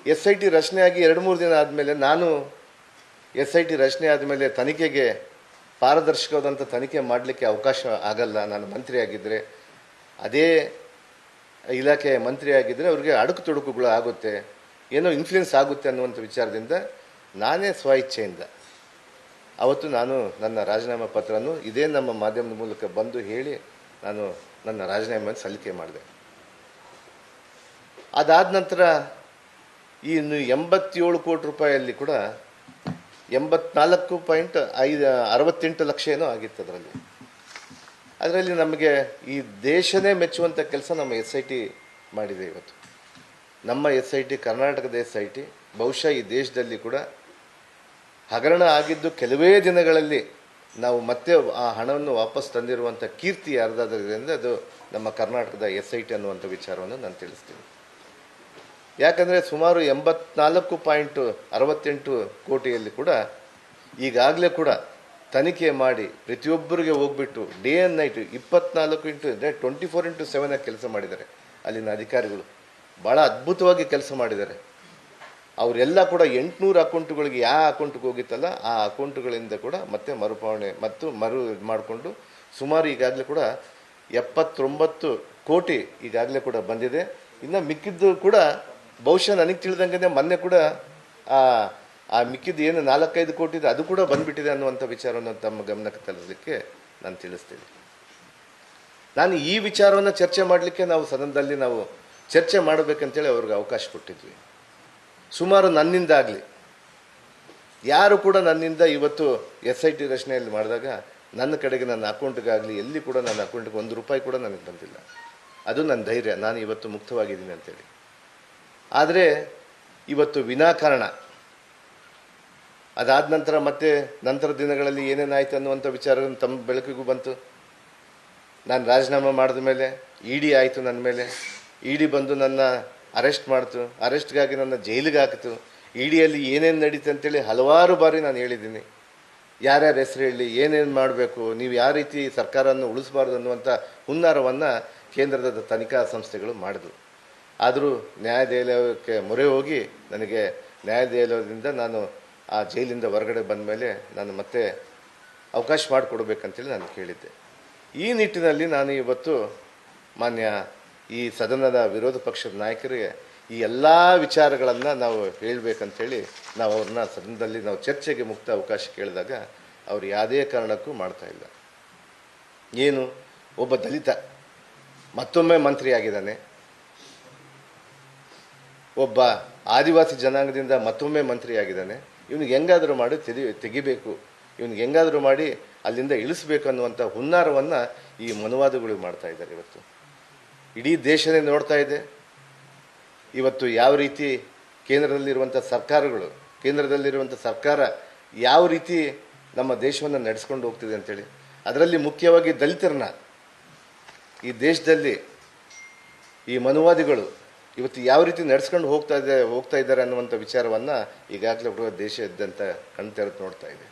SIT ರಚನೆ ಆಗಿ 2-3 ದಿನ ಆದಮೇಲೆ ನಾನು SIT ರಚನೆ ಆದಮೇಲೆ ತನಿಖೆಗೆ ಪಾರದರ್ಶಕವಾದಂಥ ತನಿಖೆ ಮಾಡಲಿಕ್ಕೆ ಅವಕಾಶ ಆಗಲ್ಲ. ನಾನು ಮಂತ್ರಿ ಆಗಿದ್ದರೆ, ಅದೇ ಇಲಾಖೆಯ ಮಂತ್ರಿ ಆಗಿದ್ದರೆ ಅವ್ರಿಗೆ ಅಡುಕು ತೊಡಕುಗಳು ಆಗುತ್ತೆ, ಏನೋ ಇನ್ಫ್ಲುಯೆನ್ಸ್ ಆಗುತ್ತೆ ಅನ್ನುವಂಥ ವಿಚಾರದಿಂದ ನಾನೇ ಇಚ್ಛೆಯಿಂದ ಅವತ್ತು ನಾನು ನನ್ನ ರಾಜೀನಾಮೆ ಪತ್ರವನ್ನು ಇದೇ ನಮ್ಮ ಮಾಧ್ಯಮದ ಮೂಲಕ ಬಂದು ಹೇಳಿ ನಾನು ನನ್ನ ರಾಜೀನಾಮೆಯನ್ನು ಸಲ್ಲಿಕೆ ಮಾಡಿದೆ. ಅದಾದ ನಂತರ ಇನ್ನು 87 ಕೋಟಿ ರೂಪಾಯಿಯಲ್ಲಿ ಕೂಡ 84.68 ಲಕ್ಷ ಏನೋ ಆಗಿತ್ತು. ಅದರಲ್ಲಿ ನಮಗೆ ಈ ದೇಶನೇ ಮೆಚ್ಚುವಂಥ ಕೆಲಸ ನಮ್ಮ SIT ಮಾಡಿದೆ. ಇವತ್ತು ನಮ್ಮ SIT, ಕರ್ನಾಟಕದ SIT ಬಹುಶಃ ಈ ದೇಶದಲ್ಲಿ ಕೂಡ ಹಗರಣ ಆಗಿದ್ದು ಕೆಲವೇ ದಿನಗಳಲ್ಲಿ ನಾವು ಮತ್ತೆ ಆ ಹಣವನ್ನು ವಾಪಸ್ ತಂದಿರುವಂಥ ಕೀರ್ತಿ ಯಾರ್ದಾದ್ರಿಂದ ಅದು ನಮ್ಮ ಕರ್ನಾಟಕದ SIT ಅನ್ನುವಂಥ ವಿಚಾರವನ್ನು ನಾನು ತಿಳಿಸ್ತೀನಿ. ಯಾಕಂದರೆ ಸುಮಾರು 84.68 ಕೋಟಿಯಲ್ಲಿ ಕೂಡ ಈಗಾಗಲೇ ಕೂಡ ತನಿಖೆ ಮಾಡಿ ಪ್ರತಿಯೊಬ್ಬರಿಗೆ ಹೋಗ್ಬಿಟ್ಟು ಡೇ ಆ್ಯಂಡ್ ನೈಟ್ 24/7 ಕೆಲಸ ಮಾಡಿದ್ದಾರೆ. ಅಲ್ಲಿನ ಅಧಿಕಾರಿಗಳು ಭಾಳ ಅದ್ಭುತವಾಗಿ ಕೆಲಸ ಮಾಡಿದ್ದಾರೆ. ಅವರೆಲ್ಲ ಕೂಡ 800 ಅಕೌಂಟುಗಳಿಗೆ ಯಾವ ಅಕೌಂಟ್ಗೆ ಹೋಗಿತ್ತಲ್ಲ ಆ ಅಕೌಂಟುಗಳಿಂದ ಕೂಡ ಮತ್ತೆ ಮರುಪಾವಣೆ ಮತ್ತು ಮಾಡಿಕೊಂಡು ಸುಮಾರು ಈಗಾಗಲೇ ಕೂಡ 79 ಕೋಟಿ ಈಗಾಗಲೇ ಕೂಡ ಬಂದಿದೆ. ಇನ್ನು ಮಿಕ್ಕಿದ್ದು ಕೂಡ ಬಹುಶಃ ನನಗೆ ತಿಳಿದಂಗೆ ಮೊನ್ನೆ ಕೂಡ ಆ ಮಿಕ್ಕಿದ್ದು ಏನು 4-5 ಕೋಟಿ ಇದೆ ಅದು ಕೂಡ ಬಂದುಬಿಟ್ಟಿದೆ ಅನ್ನುವಂಥ ವಿಚಾರವನ್ನು ತಮ್ಮ ಗಮನಕ್ಕೆ ತರಲಿಕ್ಕೆ ನಾನು ತಿಳಿಸ್ತೀನಿ. ನಾನು ಈ ವಿಚಾರವನ್ನು ಚರ್ಚೆ ಮಾಡಲಿಕ್ಕೆ ನಾವು ಸದನದಲ್ಲಿ ನಾವು ಚರ್ಚೆ ಮಾಡಬೇಕಂತೇಳಿ ಅವ್ರಿಗೆ ಅವಕಾಶ ಕೊಟ್ಟಿದ್ವಿ. ಸುಮಾರು ನನ್ನಿಂದಾಗಲಿ ಯಾರು ಕೂಡ ನನ್ನಿಂದ ಇವತ್ತು SIT ರಚನೆಯಲ್ಲಿ ಮಾಡಿದಾಗ ನನ್ನ ಕಡೆಗೆ ನನ್ನ ಅಕೌಂಟ್ಗಾಗಲಿ ಎಲ್ಲಿ ಕೂಡ ನನ್ನ ಅಕೌಂಟ್ಗೆ 1 ರೂಪಾಯಿ ಕೂಡ ನನಗೆ ಬಂದಿಲ್ಲ. ಅದು ನನ್ನ ಧೈರ್ಯ, ನಾನು ಇವತ್ತು ಮುಕ್ತವಾಗಿದ್ದೀನಿ ಅಂತೇಳಿ. ಆದರೆ ಇವತ್ತು ವಿನಾಕಾರಣ ಅದಾದ ನಂತರ ಮತ್ತೆ ನಂತರ ದಿನಗಳಲ್ಲಿ ಏನೇನಾಯಿತು ಅನ್ನುವಂಥ ವಿಚಾರ ತಮ್ಮ ಬೆಳಕಿಗೂ ಬಂತು. ನಾನು ರಾಜೀನಾಮೆ ಮಾಡಿದ ಮೇಲೆ ED ಆಯಿತು, ನನ್ನ ಮೇಲೆ ED ಬಂದು ನನ್ನ ಅರೆಸ್ಟ್ ಮಾಡ್ತು, ಅರೆಸ್ಟ್ಗಾಗಿ ನನ್ನ ಜೈಲಿಗೆ ಹಾಕಿತು. EDಯಲ್ಲಿ ಏನೇನು ನಡೀತು ಅಂತೇಳಿ ಹಲವಾರು ಬಾರಿ ನಾನು ಹೇಳಿದ್ದೀನಿ. ಯಾರ್ಯಾರ ಹೆಸರು ಹೇಳಿ, ಏನೇನು ಮಾಡಬೇಕು, ನೀವು ಯಾವ ರೀತಿ ಸರ್ಕಾರವನ್ನು ಉಳಿಸಬಾರ್ದು ಅನ್ನುವಂಥ ಹುನ್ನಾರವನ್ನು ಕೇಂದ್ರದ ತನಿಖಾ ಸಂಸ್ಥೆಗಳು ಮಾಡಿದ್ರು. ಆದರೂ ನ್ಯಾಯಾಲಯಕ್ಕೆ ಮೊರೆ ಹೋಗಿ ನನಗೆ ನ್ಯಾಯಾಲಯದಿಂದ ನಾನು ಆ ಜೈಲಿಂದ ಹೊರಗಡೆ ಬಂದ ಮೇಲೆ ನಾನು ಮತ್ತೆ ಅವಕಾಶ ಮಾಡಿಕೊಡ್ಬೇಕಂತೇಳಿ ನಾನು ಕೇಳಿದ್ದೆ. ಈ ನಿಟ್ಟಿನಲ್ಲಿ ನಾನು ಇವತ್ತು ಮಾನ್ಯ ಈ ಸದನದ ವಿರೋಧ ಪಕ್ಷದ ನಾಯಕರಿಗೆ ಈ ಎಲ್ಲ ವಿಚಾರಗಳನ್ನು ನಾವು ಹೇಳಬೇಕಂತೇಳಿ ನಾವು ಅವ್ರನ್ನ ಸದನದಲ್ಲಿ ನಾವು ಚರ್ಚೆಗೆ ಮುಕ್ತ ಅವಕಾಶ ಕೇಳಿದಾಗ ಅವರು ಯಾವುದೇ ಕಾರಣಕ್ಕೂ ಮಾಡ್ತಾಯಿಲ್ಲ. ಏನು, ಒಬ್ಬ ದಲಿತ ಮತ್ತೊಮ್ಮೆ ಮಂತ್ರಿ ಆಗಿದ್ದಾನೆ, ಒಬ್ಬ ಆದಿವಾಸಿ ಜನಾಂಗದಿಂದ ಮತ್ತೊಮ್ಮೆ ಮಂತ್ರಿ ಆಗಿದ್ದಾನೆ, ಇವನಿಗೆ ಹೆಂಗಾದರೂ ಮಾಡಿ ತೆಗಿಬೇಕು, ಇವನಿಗೆ ಹೆಂಗಾದರೂ ಮಾಡಿ ಅಲ್ಲಿಂದ ಇಳಿಸ್ಬೇಕು ಅನ್ನುವಂಥ ಹುನ್ನಾರವನ್ನು ಈ ಮನುವಾದಿಗಳು ಮಾಡ್ತಾ ಇದ್ದಾರೆ. ಇವತ್ತು ಇಡೀ ದೇಶನೇ ನೋಡ್ತಾ ಇದೆ ಇವತ್ತು ಯಾವ ರೀತಿ ಕೇಂದ್ರದಲ್ಲಿರುವಂಥ ಸರ್ಕಾರ ಯಾವ ರೀತಿ ನಮ್ಮ ದೇಶವನ್ನು ನಡೆಸ್ಕೊಂಡು ಹೋಗ್ತಿದೆ ಅಂತೇಳಿ. ಅದರಲ್ಲಿ ಮುಖ್ಯವಾಗಿ ದಲಿತರನ್ನ ಈ ದೇಶದಲ್ಲಿ ಈ ಮನುವಾದಿಗಳು ಇವತ್ತು ಯಾವ ರೀತಿ ನಡೆಸ್ಕೊಂಡು ಹೋಗ್ತಾ ಇದ್ದಾರೆ ಅನ್ನುವಂಥ ವಿಚಾರವನ್ನು ಈಗಾಗಲೇ ದೇಶಾದ್ಯಂತ ಕಣ್ತೆರೆದು ನೋಡ್ತಾ ಇದೆ.